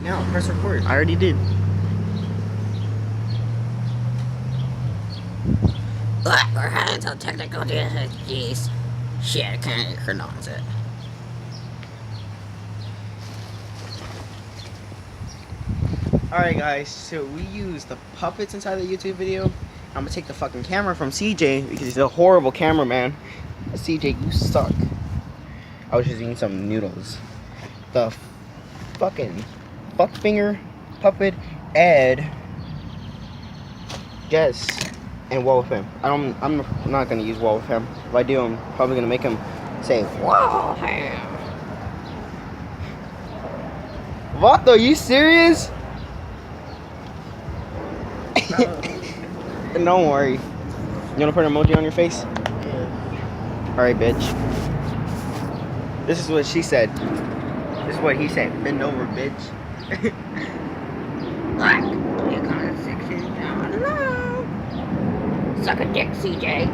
Now, press record. I already did. We're having some technical difficulties. Shit, I can't pronounce it. Alright guys, so we use the puppets inside the YouTube video. I'm gonna take the fucking camera from CJ because he's a horrible cameraman. CJ, you suck. I was just eating some noodles. The fucking fuckfinger puppet Ed, Jess, and Wall with him. I'm not gonna use Wall with him. If I do, I'm probably gonna make him say Wall him. What? Are you serious? Don't worry. You wanna put an emoji on your face? Yeah. Alright, bitch. This is what she said. This is what he said. Bend over, bitch. Black, you comment section down below. Suck a dick, CJ.